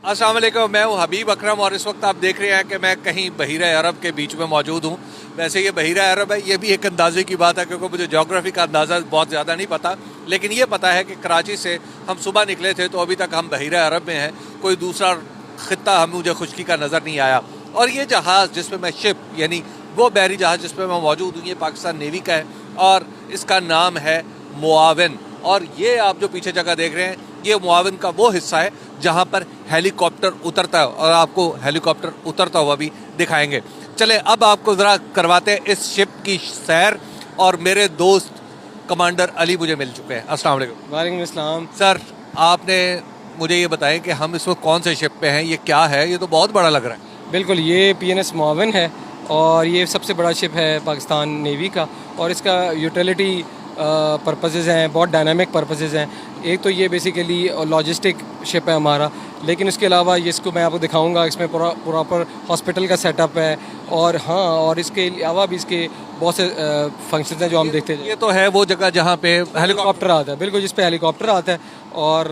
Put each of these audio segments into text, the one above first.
अस्सलाम वालेकुम, मैं हूँ हबीब अकरम और इस वक्त आप देख रहे हैं कि मैं कहीं बहीरा अरब के बीच में मौजूद हूँ। वैसे ये बहीरा अरब है, ये भी एक अंदाजे की बात है क्योंकि मुझे जोग्राफी का अंदाज़ा बहुत ज़्यादा नहीं पता, लेकिन ये पता है कि कराची से हम सुबह निकले थे तो अभी तक हम बहीरा अरब में हैं। कोई दूसरा ख़ित्ता हम मुझे खुशकी का नज़र नहीं आया। और ये जहाज़ जिसमें मैं शिप यानी वो बहरी जहाज़ जिसमें मैं मौजूद हूँ, ये पाकिस्तान नेवी का है और इसका नाम है मुआविन। और ये आप जो पीछे जगह देख रहे हैं, ये मुआविन का वो हिस्सा है जहाँ पर हेलीकॉप्टर उतरता है और आपको हेलीकॉप्टर उतरता हुआ भी दिखाएंगे। चले अब आपको ज़रा करवाते हैं इस शिप की सैर। और मेरे दोस्त कमांडर अली मुझे मिल चुके हैं। अस्सलाम वालेकुम। वालेकुम अस्सलाम। सर, आपने मुझे ये बताएं कि हम इस वक्त कौन से शिप पे हैं, ये क्या है? ये तो बहुत बड़ा लग रहा है। बिल्कुल, ये PNS मुआविन है और ये सबसे बड़ा शिप है पाकिस्तान नेवी का और इसका यूटिलिटी पर्पसेस हैं, बहुत डायनामिक पर्पसेस हैं। एक तो ये बेसिकली लॉजिस्टिक शिप है हमारा, लेकिन इसके अलावा ये इसको मैं आपको दिखाऊंगा, इसमें प्रॉपर हॉस्पिटल का सेटअप है और हाँ, और इसके अलावा भी इसके बहुत से फंक्शंस हैं जो हम देखते हैं। ये तो है वो जगह जहाँ पे हेलीकॉप्टर आता है, बिल्कुल, जिस पे हेलीकॉप्टर आता है और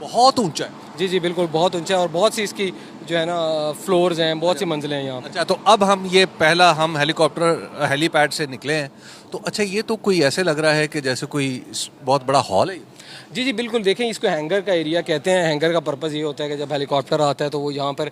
बहुत ऊंचा है। जी जी बिल्कुल, बहुत ऊंचा है और बहुत सी इसकी जो है ना फ्लोर्स हैं, बहुत सी मंजिलें हैं यहाँ पे। अच्छा, तो अब हम ये पहला हम हेलीकॉप्टर हेलीपैड से निकले हैं तो अच्छा, ये तो कोई ऐसे लग रहा है कि जैसे कोई बहुत बड़ा हॉल है। जी जी बिल्कुल, देखें, इसको हैंगर का एरिया कहते हैं। हैंगर का पर्पज़ ये होता है कि जब हेलीकॉप्टर आता है तो वो यहाँ पर,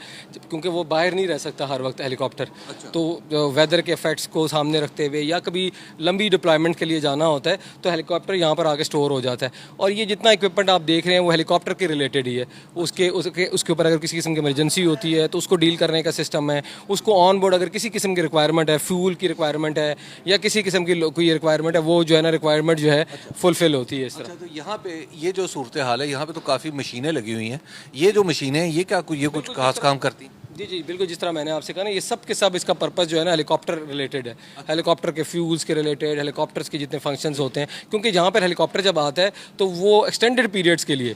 क्योंकि वो बाहर नहीं रह सकता हर वक्त हेलीकॉप्टर, तो वेदर के इफेक्ट्स को सामने रखते हुए या कभी लंबी डिप्लॉयमेंट के लिए जाना होता है तो हेलीकॉप्टर यहाँ पर आके स्टोर हो जाता है। और ये जितना इक्विपमेंट आप देख रहे हैं वो हेलीकॉप्टर के रिलेटेड ही है। उसके ऊपर अगर किसी किस्म की इमरजेंसी होती है तो उसको डील करने का सिस्टम है। उसको ऑन बोर्ड अगर किसी किस्म की रिक्वायरमेंट है, फ्यूल की रिक्वायरमेंट है या किसी किस्म की कोई रिक्वायरमेंट है, वो जो है ना रिक्वायरमेंट जो है फुलफिल होती है इस तरह। तो यहाँ पे ये जो सूरत हाल है, यहाँ पे तो काफ़ी मशीनें लगी हुई हैं। ये जो मशीनें हैं ये क्या ये कुछ खास काम करती हैं? जी जी बिल्कुल, जिस तरह मैंने आपसे कहा ना, ये सब के सब इसका पर्पस जो है ना हेलीकॉप्टर रिलेटेड है। हेलीकॉप्टर के फ्यूल्स के रिलेटेड, हेलीकॉप्टर्स के जितने फंक्शंस होते हैं, क्योंकि जहाँ पर हेलीकॉप्टर जब आता है तो वो एक्सटेंडेड पीरियड्स के लिए,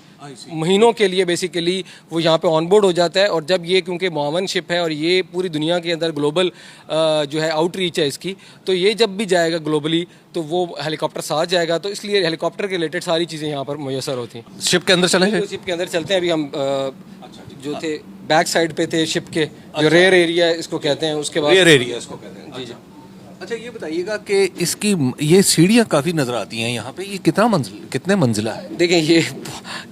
महीनों के लिए बेसिकली वो यहाँ पे ऑन बोर्ड हो जाता है। और जब ये, क्योंकि मुआविन शिप है और ये पूरी दुनिया के अंदर ग्लोबल जो है आउटरीच है इसकी, तो ये जब भी जाएगा ग्लोबली तो वो हेलीकॉप्टर साथ जाएगा, तो इसलिए हेलीकॉप्टर के रिलेटेड सारी चीज़ें यहाँ पर मुयसर होती हैं। शिप के अंदर चलेंगे? शिप के अंदर चलते हैं। अभी हम जो थे बैक साइड पे थे शिप के, जो रेयर एरिया इसको कहते हैं, उसके बाद रेयर एरिया इसको कहते हैं। जी जी। अच्छा, ये बताइएगा कि इसकी ये सीढ़ियाँ काफ़ी नज़र आती हैं यहाँ पे, ये कितने मंजिला है? देखें, ये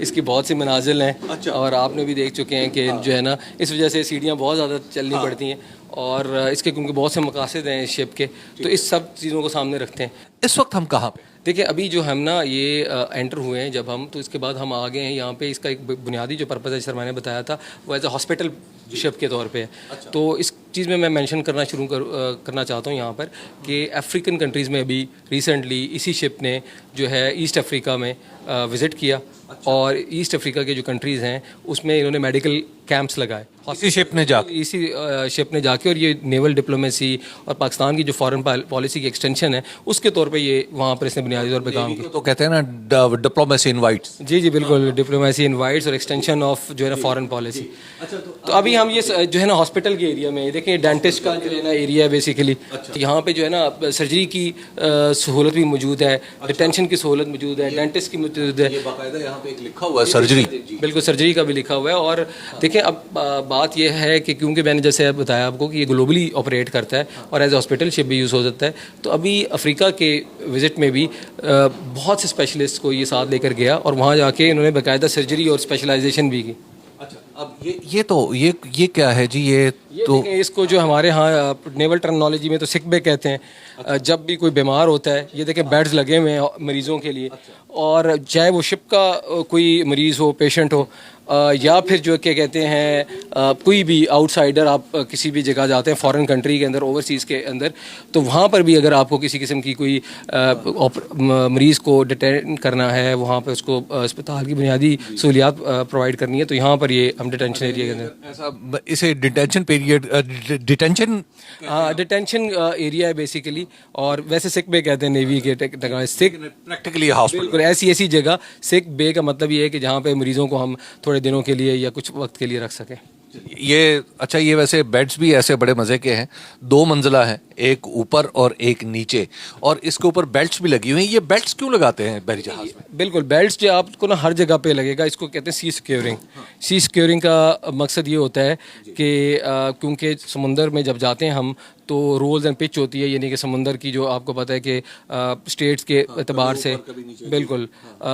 इसकी बहुत सी मनाजिल हैं और आपने भी देख चुके हैं कि जो है ना, इस वजह से सीढ़ियाँ बहुत ज़्यादा चलनी पड़ती हैं और इसके क्योंकि बहुत से मकासद हैं इस शिप के, तो इस सब चीज़ों को सामने रखते हैं। इस वक्त हम कहाँ पे? देखिए, अभी जो हम ना ये एंटर हुए हैं जब हम, तो इसके बाद हम आ गए हैं यहाँ पे। इसका एक बुनियादी जो पर्पज़ है, सर मैंने बताया था, वो एज ए हॉस्पिटल शिप के तौर पे है। तो इस चीज़ में मैं मेंशन करना करना चाहता हूँ यहाँ पर कि अफ्रीकन कंट्रीज़ में अभी रिसेंटली इसी शिप ने जो है ईस्ट अफ्रीका में विज़िट किया और ईस्ट अफ्रीका के जो कंट्रीज़ हैं उसमें इन्होंने मेडिकल कैंप्स लगाए इसी शिप ने जाके और ये नेवल डिप्लोमेसी और पाकिस्तान की जो फॉरेन पॉलिसी की एक्सटेंशन है उसके तौर पे ये वहाँ पर इसने बुनियादी तौर पे काम किया। तो कहते हैं ना डिप्लोमेसी इनवाइट्स। जी जी बिल्कुल, डिप्लोमेसी इनवाइट्स और एक्सटेंशन ऑफ जो है ना फॉरेन पॉलिसी। तो अभी हम ये जो है ना हॉस्पिटल के एरिया में देखें, डेंटिस्ट का जो है ना एरिया है बेसिकली। यहाँ पे जो है ना सर्जरी की सहूलत भी मौजूद है, डिटेंशन की सहूलत मौजूद है, डेंटिस्ट की मौजूद है, यहाँ पे एक लिखा हुआ है सर्जरी। बिल्कुल, सर्जरी का भी लिखा हुआ है। और देखिए, अब बात यह है कि क्योंकि मैंने जैसे बताया आपको कि ये ग्लोबली ऑपरेट करता है और एज हॉस्पिटल शिप भी यूज़ हो जाता है, तो अभी अफ्रीका के विज़िट में भी बहुत से स्पेशलिस्ट को ये साथ लेकर गया और वहाँ जाके इन्होंने बाकायदा सर्जरी और स्पेशलाइजेशन भी की। अच्छा, अब ये क्या है जी? ये तो इसको जो हमारे यहाँ नेवल टर्मिनोलॉजी में तो सिक बे कहते हैं। जब भी कोई बीमार होता है, ये देखें बेड्स लगे हुए हैं मरीज़ों के लिए। और चाहे वो शिप का कोई मरीज़ हो, पेशेंट हो, या फिर जो क्या कहते हैं कोई भी आउटसाइडर, आप किसी भी जगह जाते हैं फॉरेन कंट्री के अंदर, ओवरसीज़ के अंदर, तो वहाँ पर भी अगर आपको किसी किस्म की कोई मरीज़ को डिटेन करना है, वहाँ पर उसको अस्पताल की बुनियादी सहूलियात प्रोवाइड करनी है, तो यहाँ पर ये हम डिटेंशन एरिया के अंदर ऐसा इसे डिटेंशन एरिया है बेसिकली। और वैसे सिक बे कहते हैं नेवी के सिक, प्रैक्टिकली हॉस्पिटल। बिल्कुल, ऐसी जगह सिक बे का मतलब ये है कि जहाँ पे मरीज़ों को हम थोड़े दिनों के लिए या कुछ वक्त के लिए रख सकें। ये अच्छा, ये वैसे बेड्स भी ऐसे बड़े मजे के हैं, 2 मंजिला है, एक ऊपर और एक नीचे, और इसके ऊपर बेल्ट्स भी लगी हुई हैं। ये बेल्ट्स क्यों लगाते हैं बहरी जहाज में? बिल्कुल, बेल्ट्स जो आपको ना हर जगह पे लगेगा, इसको कहते हैं सी सिक्योरिंग। सी सिक्योरिंग का मकसद ये होता है कि क्योंकि समुंदर में जब जाते हैं हम तो रोल्स एंड पिच होती है, यानी कि समुंदर की जो आपको पता है कि स्टेट्स के एतबार से, बिल्कुल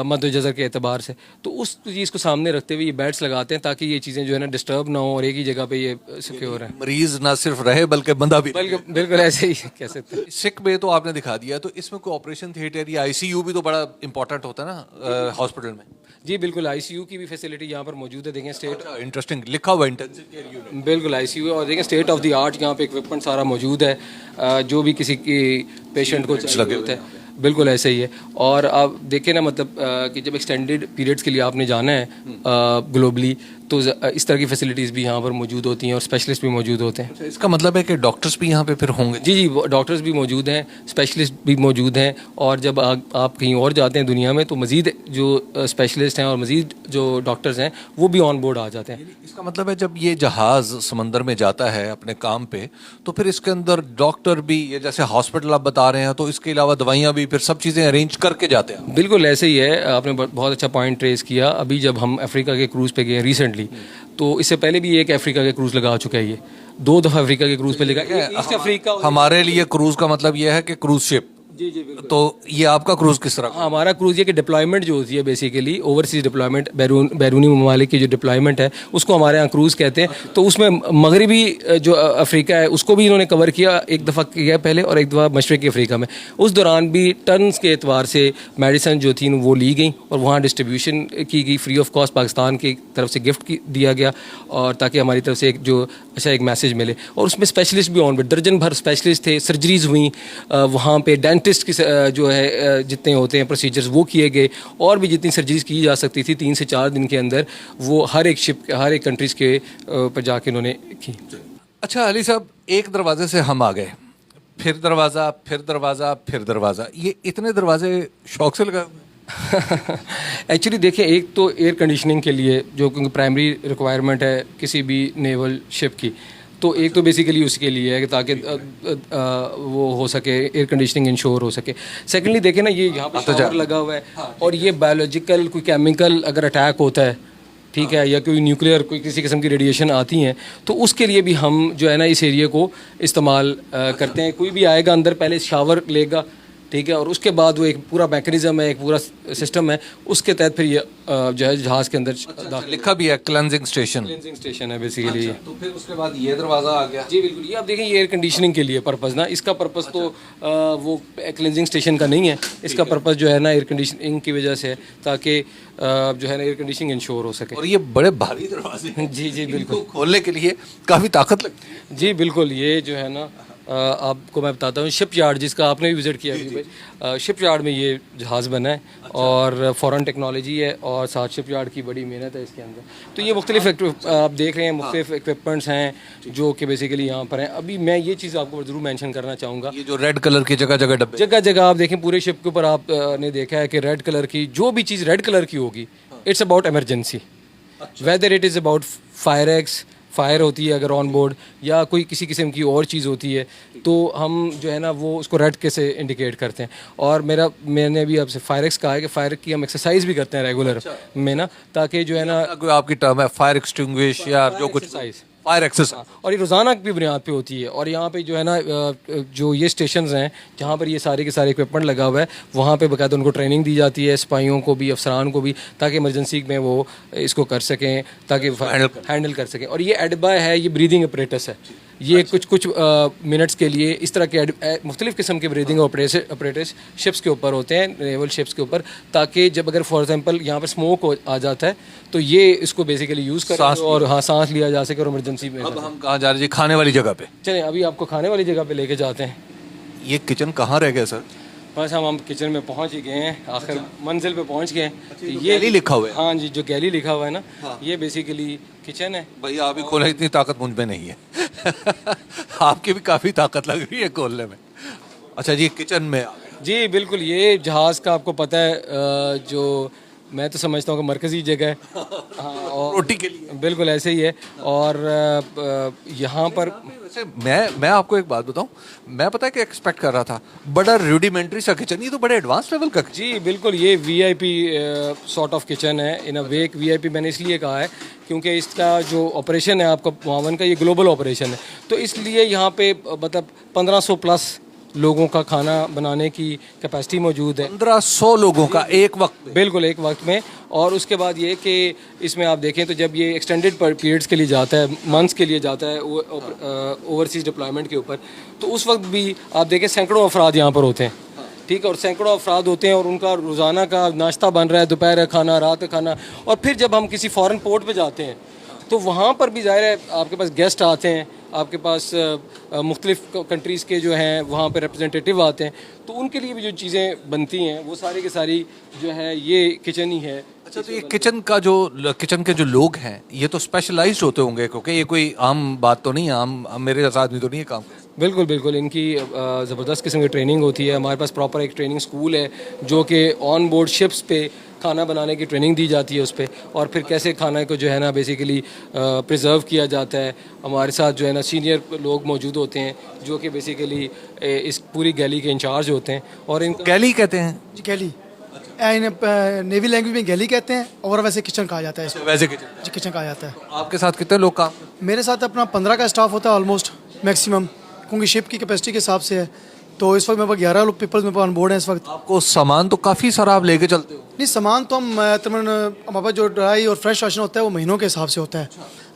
मध्य जज़र के एतबार से, तो उस चीज़ को सामने रखते हुए ये बेल्ट्स लगाते हैं ताकि ये चीज़ें जो है ना डिस्टर्ब ना हो और एक ही जगह पे ये सिक्योर है। मरीज ना सिर्फ रहे बल्कि बंदा भी। बल्कि बिल्कुल ऐसे ही कह सकते हैं। सिक में तो आपने दिखा दिया, तो इसमें कोई ऑपरेशन थिएटर या आईसीयू भी तो बड़ा इंपॉर्टेंट होता है ना हॉस्पिटल में? जी बिल्कुल, आईसीयू की भी फैसिलिटी यहाँ पर मौजूद है। देखें स्टेट, इंटरेस्टिंग लिखा हुआ इंटेंसिव केयर यूनिट। बिल्कुल आईसीयू, और देखें स्टेट ऑफ द आर्ट यहाँ पे इक्विपमेंट सारा मौजूद है, जो भी किसी की पेशेंट को चाहिए होता है, बिल्कुल ऐसे ही है। और आप देखें ना, मतलब कि जब एक्सटेंडेड पीरियड्स के लिए आपने जाना है ग्लोबली, तो इस तरह की फैसिलिटीज़ भी यहाँ पर मौजूद होती हैं और स्पेशलिस्ट भी मौजूद होते हैं। इसका मतलब है कि डॉक्टर्स भी यहाँ पे फिर होंगे? जी जी, डॉक्टर्स भी मौजूद हैं, स्पेशलिस्ट भी मौजूद हैं, और जब आप कहीं और जाते हैं दुनिया में तो मज़ीद जो स्पेशलिस्ट हैं और मज़ीद जो डॉक्टर्स हैं वो भी ऑन बोर्ड आ जाते हैं। इसका मतलब है जब ये जहाज़ समंदर में जाता है अपने काम पे, तो फिर इसके अंदर डॉक्टर भी, ये जैसे हॉस्पिटल आप बता रहे हैं, तो इसके अलावा दवाइयाँ भी, फिर सब चीज़ें अरेंज करके जाते हैं? बिल्कुल ऐसे ही है, आपने बहुत अच्छा पॉइंट ट्रेस किया। अभी जब हम अफ्रीका के क्रूज़ पे गए रिसेंटली, तो इससे पहले भी एक अफ्रीका के क्रूज़ लगा चुका है, ये 2 दफ़ा अफ्रीका के क्रूज़ पे लगा। ईस्ट अफ्रीका, हमारे लिए क्रूज़ का मतलब ये है कि क्रूज़ शिप। जी जी बिल्कुल। तो ये आपका क्रूज़ किस तरह? हाँ, हमारा क्रूज़ ये कि डिप्लॉयमेंट जो होती है बेसिकली ओवरसीज डिप्लॉयमेंट, बैरूनी ममालिक की जो डिप्लॉयमेंट है उसको हमारे यहाँ क्रूज़ कहते हैं। तो उसमें मगरबी जो अफ्रीका है उसको भी इन्होंने कवर किया, एक दफ़ा किया पहले और एक दफ़ा मशरक़ी अफ्रीका में। उस दौरान भी टन्स के एतबार से मेडिसन जो थी वो ली गई और वहाँ डिस्ट्रीब्यूशन की गई फ्री ऑफ कॉस्ट, पाकिस्तान की तरफ से गिफ्ट दिया गया, और ताकि हमारी तरफ से एक जो अच्छा एक मैसेज मिले। और उसमें स्पेशलिस्ट भी ऑन बोर्ड, दर्जन भर स्पेशलिस्ट थे, सर्जरीज हुई वहाँ पे, डेंटिस्ट की जो है जितने होते हैं प्रोसीजर्स वो किए गए, और भी जितनी सर्जरीज की जा सकती थी 3 से 4 दिन के अंदर वो हर एक शिप, हर एक कंट्रीज़ के पर जाके उन्होंने की। अच्छा अली साहब, एक दरवाजे से हम आ गए, फिर दरवाज़ा, फिर दरवाज़ा, फिर दरवाज़ा, ये इतने दरवाजे शौक से लगा? एक्चुअली देखिए, एक तो एयर कंडीशनिंग के लिए जो क्योंकि प्राइमरी रिक्वायरमेंट है किसी भी नेवल शिप की, तो एक तो बेसिकली उसके लिए है कि ताकि वो हो सके, एयर कंडीशनिंग इंश्योर हो सके। सेकेंडली देखें ना, ये यहाँ पर शावर लगा हुआ है, और ये बायोलॉजिकल कोई केमिकल अगर अटैक होता है, ठीक है, या कोई न्यूक्लियर कोई किसी किस्म की रेडिएशन आती हैं, तो उसके लिए भी हम जो है ना इस एरिया को इस्तेमाल करते हैं। कोई भी आएगा अंदर पहले शावर लेगा, ठीक है, और उसके बाद वो एक पूरा मैकेनिज्म है, एक पूरा सिस्टम है, उसके तहत फिर ये जो है जहाज़ के अंदर लिखा भी है क्लेंजिंग स्टेशन। क्लींजिंग स्टेशन है बेसिकली। तो फिर उसके बाद ये दरवाज़ा आ गया। जी बिल्कुल, ये आप देखें, ये एयर कंडीशनिंग के लिए पर्पज़ ना, इसका पर्पज़ तो वो क्लींजिंग स्टेशन का नहीं है, इसका पर्पज़ जो है ना एयर कंडीशनिंग की वजह से है, ताकि जो है ना एयर कंडीशनिंग इंश्योर हो सके। और ये बड़े भारी दरवाजे हैं। जी जी बिल्कुल, खोलने के लिए काफ़ी ताकत लगती है। जी बिल्कुल, ये जो है ना आपको मैं बताता हूँ, शिप यार्ड जिसका आपने भी विज़िट किया अभी, शिप यार्ड में ये जहाज़ बना है, और फ़ॉरेन टेक्नोलॉजी है, और साथ शिप यार्ड की बड़ी मेहनत है इसके अंदर। तो ये मुख्तलिफ आप देख रहे हैं, मुख्तलिफ इक्विपमेंट्स हैं जो कि बेसिकली यहाँ पर हैं। अभी मैं ये चीज़ आपको ज़रूर मेंशन करना चाहूँगा, ये जो रेड कलर की जगह जगह डब्बे, जगह जगह आप देखें पूरे शिप के ऊपर आपने देखा है कि रेड कलर की जो भी चीज़ रेड कलर की होगी, it's about emergency, whether it is about fire होती है अगर ऑन बोर्ड, या कोई किसी किस्म की और चीज़ होती है, तो हम जो है ना वो उसको रेड के से इंडिकेट करते हैं। और मैंने अभी आपसे फायरेक्स कहा है कि फायर की हम एक्सरसाइज भी करते हैं रेगुलर में ना, ताकि जो है ना कोई आपकी टर्म है फायर एक्सटिंग्विश या जो कुछ एक्सरसाइज, फायर एक्सरसाइज, और ये रोज़ाना की बुनियाद पे होती है। और यहाँ पे जो है ना जो ये स्टेशंस हैं जहाँ पर ये सारे के सारे इक्विपमेंट लगा हुआ है, वहाँ पे बाकायदा उनको ट्रेनिंग दी जाती है, सिपाहियों को भी, अफसरान को भी, ताकि इमरजेंसी में वो इसको कर सकें, ताकि हैंडल कर सकें। और ये एडबा है, ये ब्रीदिंग अपरेटस है, ये कुछ मिनट्स के लिए इस तरह के मुख्तलिफ़ किस्म के ब्रीदिंग ऑपरेटर्स शिप्स के ऊपर होते हैं, नेवल शिप्स के ऊपर, ताकि जब अगर फॉर एग्जांपल यहाँ पर स्मोक आ जाता है तो ये इसको बेसिकली यूज़ करें और हाँ सांस लिया जा सके और इमरजेंसी में। अब हम कहाँ जा रहे हैं जी? खाने वाली जगह पे। चलें अभी आपको खाने वाली जगह पे लेके जाते हैं। ये किचन कहाँ रह गया सर? बस हम किचन में पहुंच ही गए हैं, आखिर मंजिल पे पहुंच गए हैं। ये गैली लिखा हुआ है? हाँ जी, जो गैली लिखा हुआ है ना, ये बेसिकली किचन है। भाई आप ही खोला, इतनी ताकत मुझ में नहीं है। आपकी भी काफ़ी ताकत लग रही है खोलने में। अच्छा जी, किचन में आ गए। जी बिल्कुल, ये जहाज़ का आपको पता है जो मैं तो समझता हूँ कि मरकज़ी जगह है। हाँ, और रोटी के लिए। बिल्कुल ऐसे ही है। और यहाँ पर वैसे मैं आपको एक बात बताऊं, मैं पता है कि एक्सपेक्ट कर रहा था बड़ा रूडिमेंट्री सा किचन, ये तो बड़े एडवांस लेवल का। जी बिल्कुल, ये वीआईपी सॉर्ट ऑफ किचन है इन अ वे। वीआईपी मैंने इसलिए कहा है क्योंकि इसका जो ऑपरेशन है आपका मावन का, ये ग्लोबल ऑपरेशन है, तो इसलिए यहाँ पे मतलब 1500 प्लस लोगों का खाना बनाने की कैपेसिटी मौजूद है। 1500 लोगों का एक वक्त में? बिल्कुल एक वक्त में। और उसके बाद ये कि इसमें आप देखें तो जब ये एक्सटेंडेड पीरियड्स के लिए जाता है, मंथ्स के लिए जाता है ओवरसीज डिप्लॉयमेंट के ऊपर, तो उस वक्त भी आप देखें सैकड़ों अफराद यहाँ पर होते हैं, ठीक है, और सैकड़ों अफराद होते हैं और उनका रोज़ाना का नाश्ता बन रहा है, दोपहर का खाना, रात का खाना। और फिर जब हम किसी फॉरेन पोर्ट पे जाते हैं तो वहाँ पर भी ज़ाहिर है आपके पास गेस्ट आते हैं, आपके पास मुख्तलिफ कंट्रीज़ के जो हैं वहाँ पे रिप्रेजेंटेटिव आते हैं, तो उनके लिए भी जो चीज़ें बनती हैं वो सारी की सारी जो है ये किचन ही है। अच्छा, तो ये किचन के जो लोग हैं ये तो स्पेशलाइज्ड होते होंगे, क्योंकि ये कोई आम बात तो नहीं है, आम मेरे जैसा आदमी तो नहीं है काम। बिल्कुल बिल्कुल, इनकी ज़बरदस्त किस्म की ट्रेनिंग होती है। हमारे पास प्रॉपर एक ट्रेनिंग स्कूल है जो कि ऑन बोर्ड शिप्स पे खाना बनाने की ट्रेनिंग दी जाती है उस पर, और फिर कैसे खाना को जो है ना बेसिकली प्रिजर्व किया जाता है। हमारे साथ जो है ना सीनियर लोग मौजूद होते हैं जो कि बेसिकली इस पूरी गैली के इंचार्ज होते हैं। और इनको गैली कहते हैं? जी गैली, नेवी लैंग्वेज में गैली कहते हैं, और वैसे किचन कहा जाता है इसको। वैसे किचन? जी किचन कहा जाता है। आपके साथ कितने लोग काम? मेरे साथ अपना 15 का स्टाफ होता है ऑलमोस्ट मैक्सिमम, क्योंकि शिप की कैपेसिटी के हिसाब से है। तो इस वक्त मेरे पास 11 लोग पीपल्स मेरे पास ऑन बोर्ड हैं इस वक्त। आपको सामान तो काफ़ी सारा आप लेके चलते हो? नहीं, सामान तो हम हमारे पास जो ड्राई और फ्रेश राशन होता है वो महीनों के हिसाब से होता है।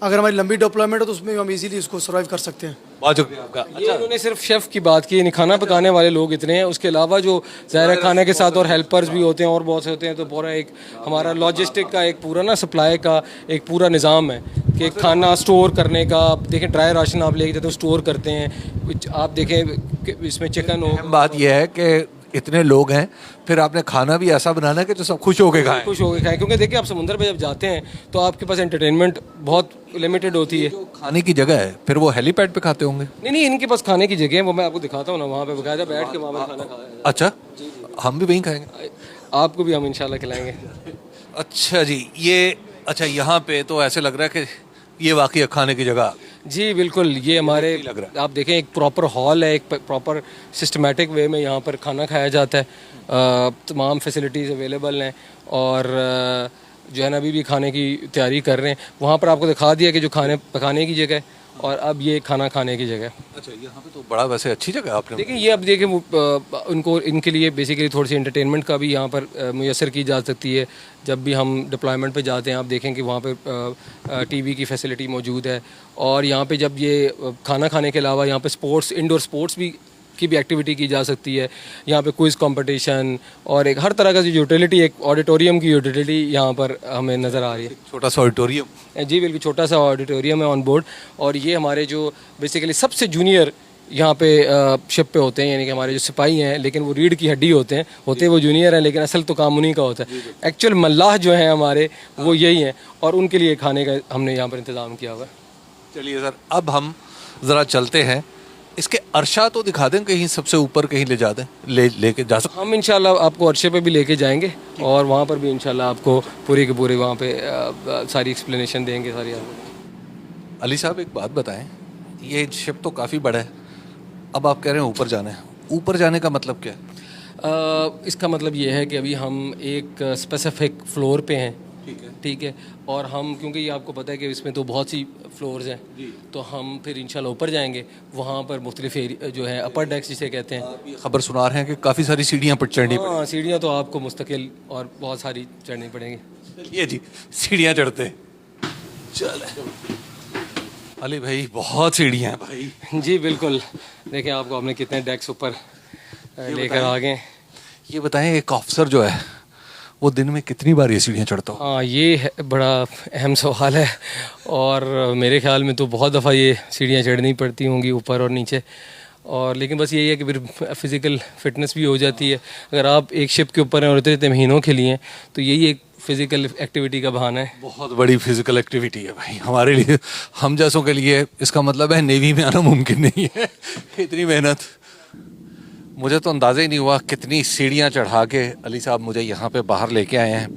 अगर हमारी लंबी डिप्लॉयमेंट हो तो उसमें हम इजीली उसको सर्वाइव कर सकते हैं। बहुत शुक्रिया आपका। ये उन्होंने सिर्फ शेफ़ की बात की, यानी खाना पकाने वाले लोग इतने हैं, उसके अलावा जो ज़ाहिर खाने के साथ और हेल्पर्स भी होते हैं और बहुत से होते हैं। तो पूरा एक हमारा लॉजिस्टिक का एक पूरा ना सप्लाई का एक पूरा निज़ाम है कि खाना स्टोर करने का। आप देखें ड्राई राशन आप लेके जाते हो, स्टोर करते हैं। आप देखें इसमें चिकन हो। बात यह है कि इतने लोग हैं, फिर आपने खाना भी ऐसा बनाना है कि जो सब खुश होके खाएं। खुश होकर खाएं, क्योंकि देखिए आप समुद्र पे जब जाते हैं तो आपके पास एंटरटेनमेंट बहुत लिमिटेड होती है। जो खाने की जगह है फिर वो हेलीपैड पे खाते होंगे? नहीं, इनके पास खाने की जगह है, वो मैं आपको दिखाता हूँ ना, वहाँ पे बकायदा बैठ के वहाँ पर खाना खाया जाता अच्छा, हम भी वहीं खाएंगे? है। आपको भी हम इंशाल्लाह खिलाएंगे। अच्छा जी, ये अच्छा यहाँ पे तो ऐसे लग रहा है कि ये वाकई खाने की जगह। जी बिल्कुल, ये हमारे लग रहा है। आप देखें एक प्रॉपर हॉल है, एक प्रॉपर सिस्टमेटिक वे में यहाँ पर खाना खाया जाता है। तमाम फैसिलिटीज़ अवेलेबल हैं, और जो है ना अभी भी खाने की तैयारी कर रहे हैं। वहाँ पर आपको दिखा दिया कि जो खाने पकाने की जगह है, और अब ये खाना खाने की जगह है। अच्छा, यहाँ पे तो बड़ा वैसे अच्छी जगह आपने। देखिए ये अब देखिए उनको इनके लिए बेसिकली थोड़ी सी एंटरटेनमेंट का भी यहाँ पर मुयसर की जा सकती है। जब भी हम डिप्लॉयमेंट पे जाते हैं आप देखें कि वहाँ पे टीवी की फैसिलिटी मौजूद है, और यहाँ पे जब ये खाना खाने के अलावा यहाँ पे स्पोर्ट्स, इंडोर स्पोर्ट्स की भी एक्टिविटी की जा सकती है। यहाँ पे क्विज़ कंपटीशन और एक हर तरह का जो यूटिलिटी, एक ऑडिटोरियम की यूटिलिटी यहाँ पर हमें नज़र आ रही है। छोटा सा ऑडिटोरियम? जी बिल्कुल, छोटा सा ऑडिटोरियम है ऑन बोर्ड। और ये हमारे जो बेसिकली सबसे जूनियर यहाँ पे शिप पे होते हैं, यानी कि हमारे जो सिपाही हैं, लेकिन वो रीढ़ की हड्डी होते हैं वो जूनियर हैं, लेकिन असल तो काम उन्हीं का होता है। एक्चुअल मल्लाह जो हैं हमारे वो यही हैं, और उनके लिए खाने का हमने यहाँ पर इंतज़ाम किया हुआ है। चलिए सर, अब हम ज़रा चलते हैं, इसके अर्शा तो दिखा दें, कहीं सबसे ऊपर कहीं ले जा दें, लेके जा सकते। हम इंशाल्लाह आपको अर्शे पे भी लेके जाएंगे, और वहाँ पर भी इंशाल्लाह आपको पूरी के पूरे वहाँ पे सारी एक्सप्लेनेशन देंगे सारी आपको। अली साहब एक बात बताएं, ये शिप तो काफ़ी बड़ा है, अब आप कह रहे हैं ऊपर जाना है, ऊपर जाने का मतलब क्या है? इसका मतलब ये है कि अभी हम एक स्पेसिफिक फ्लोर पे हैं, ठीक है, और हम क्योंकि ये आपको पता है कि इसमें तो बहुत सी फ्लोर्स हैं, तो हम फिर इंशाल्लाह ऊपर जाएंगे। वहाँ पर मुख्तलिफ जो है अपर डेक्स जिसे कहते हैं। आप ये खबर सुना रहे हैं कि काफ़ी सारी सीढ़ियाँ पर चढ़नी पड़ेंगी। हाँ, सीढ़ियाँ तो आपको मुस्तकिल और बहुत सारी चढ़नी पड़ेंगी। ये जी सीढ़ियाँ चढ़ते चले। अली भाई बहुत सीढ़ियाँ हैं भाई। जी बिल्कुल, देखें आपको आपने कितने डेक्स ऊपर लेकर आ गए। ये बताएं, एक ऑफिसर जो है वो दिन में कितनी बार ये सीढ़ियाँ चढ़ता हो? हाँ, ये बड़ा अहम सवाल है, और मेरे ख्याल में तो बहुत दफ़ा ये सीढ़ियाँ चढ़नी पड़ती होंगी ऊपर और नीचे। और लेकिन बस यही है कि फिर फिज़िकल फिटनेस भी हो जाती है। अगर आप एक शिप के ऊपर हैं और इतने महीनों के लिए, तो यही एक फिज़िकल एक्टिविटी का बहाना है। बहुत बड़ी फिजिकल एक्टिविटी है भाई हमारे लिए, हम जैसों के लिए। इसका मतलब है नेवी में आना मुमकिन नहीं है, इतनी मेहनत। मुझे तो अंदाज़ा ही नहीं हुआ कितनी सीढ़ियाँ चढ़ा के अली साहब मुझे यहाँ पे बाहर लेके आए हैं।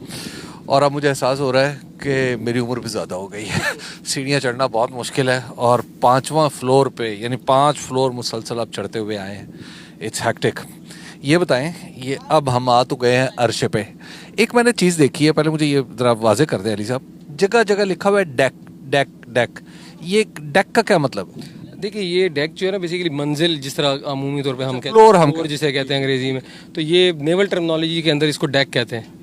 और अब मुझे एहसास हो रहा है कि मेरी उम्र भी ज़्यादा हो गई है सीढ़ियाँ चढ़ना बहुत मुश्किल है और 5वां फ्लोर पे यानी 5 फ्लोर मुसलसल अब चढ़ते हुए आए हैं। It's hectic. ये बताएं, ये अब हम आ तो गए हैं अर्श पे। एक मैंने चीज़ देखी है, पहले मुझे ये ज़रा वाजे कर दें अली साहब। जगह जगह लिखा हुआ है डेक डेक डेक। ये डेक का क्या मतलब है? देखिए ये डेक जो है ना बेसिकली मंजिल, जिस तरह अमूमी तौर पे हम कहते फ्लोर हम फ्लोर जिसे कहते हैं अंग्रेजी में, तो ये नेवल टर्मिनोलॉजी के अंदर इसको डेक कहते हैं।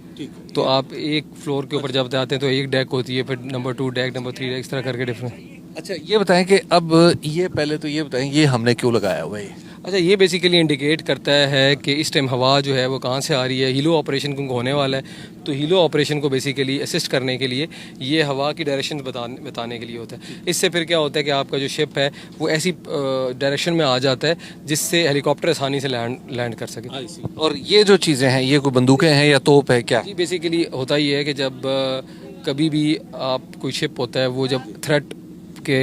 तो आप एक फ्लोर के ऊपर जब जाते हैं तो एक डेक होती है, फिर नंबर 2 डेक, नंबर 3 डेक, इस तरह करके डिफरेंट। अच्छा ये बताएं कि अब ये पहले तो ये बताएं ये हमने क्यों लगाया हुआ है? अच्छा ये बेसिकली इंडिकेट करता है कि इस टाइम हवा जो है वो कहाँ से आ रही है। हीलो ऑपरेशन क्योंकि होने वाला है, तो हीलो ऑपरेशन को बेसिकली असिस्ट करने के लिए ये हवा की डायरेक्शन बताने के लिए होता है। इससे फिर क्या होता है कि आपका जो शिप है वो ऐसी डायरेक्शन में आ जाता है जिससे हेलीकॉप्टर आसानी से लैंड कर सके। और ये जो चीज़ें हैं ये कोई बंदूकें हैं या तोप है क्या? जी बेसिकली होता ही है कि जब कभी भी आप कोई शिप होता है वो जब थ्रेट के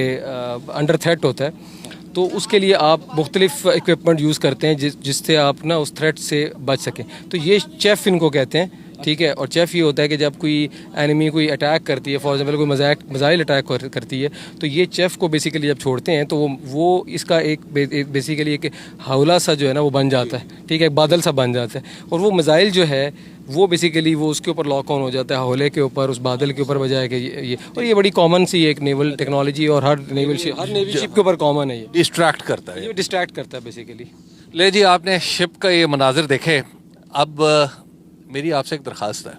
अंडर थ्रेट होता है तो उसके लिए आप मुख्तलिफ इक्विपमेंट यूज़ करते हैं जिससे आप ना उस थ्रेट से बच सकें। तो ये चेफ इनको कहते हैं, ठीक है। और चेफ ये होता है कि जब कोई एनिमी कोई अटैक करती है, फॉर एग्जाम्पल कोई मिसाइल अटैक करती है, तो ये चेफ को बेसिकली जब छोड़ते हैं तो वो इसका एक बेसिकली एक हौला सा जो है ना वो बन जाता है, ठीक है, एक बादल सा बन जाता है। और वो मिसाइल जो है वो बेसिकली वो उसके ऊपर लॉक ऑन हो जाता है, हौले के ऊपर, उस बादल के ऊपर बजाय के ये। और ये बड़ी कॉमन सी एक नेवल टेक्नोलॉजी और हर नेवल शिप के ऊपर कॉमन है। ये डिस्ट्रैक्ट करता है, ये डिस्ट्रैक्ट करता है बेसिकली। ले जी आपने शिप का ये मनाजिर देखे। अब मेरी आपसे एक दरख्वास्त है,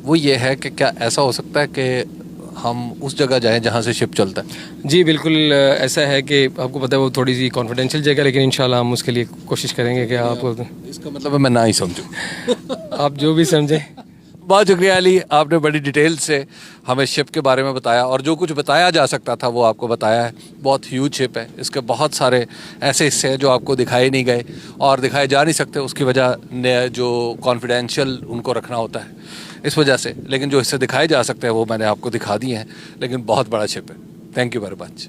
वो ये है कि क्या ऐसा हो सकता है कि हम उस जगह जाएं जहाँ से शिप चलता है? जी बिल्कुल ऐसा है कि आपको पता है वो थोड़ी सी कॉन्फिडेंशियल जगह, लेकिन इंशाल्लाह हम उसके लिए कोशिश करेंगे कि आप इसका मतलब है मैं ना ही समझूं। आप जो भी समझें। बहुत शुक्रिया अली, आपने बड़ी डिटेल से हमें शिप के बारे में बताया और जो कुछ बताया जा सकता था वो आपको बताया है। बहुत ह्यूज शिप है, इसके बहुत सारे ऐसे हिस्से हैं जो आपको दिखाए नहीं गए और दिखाए जा नहीं सकते। उसकी वजह जो कॉन्फिडेंशियल उनको रखना होता है इस वजह से, लेकिन जो हिस्से दिखाए जा सकते हैं वो मैंने आपको दिखा दिए हैं। लेकिन बहुत बड़ा शिप है। Thank you very much.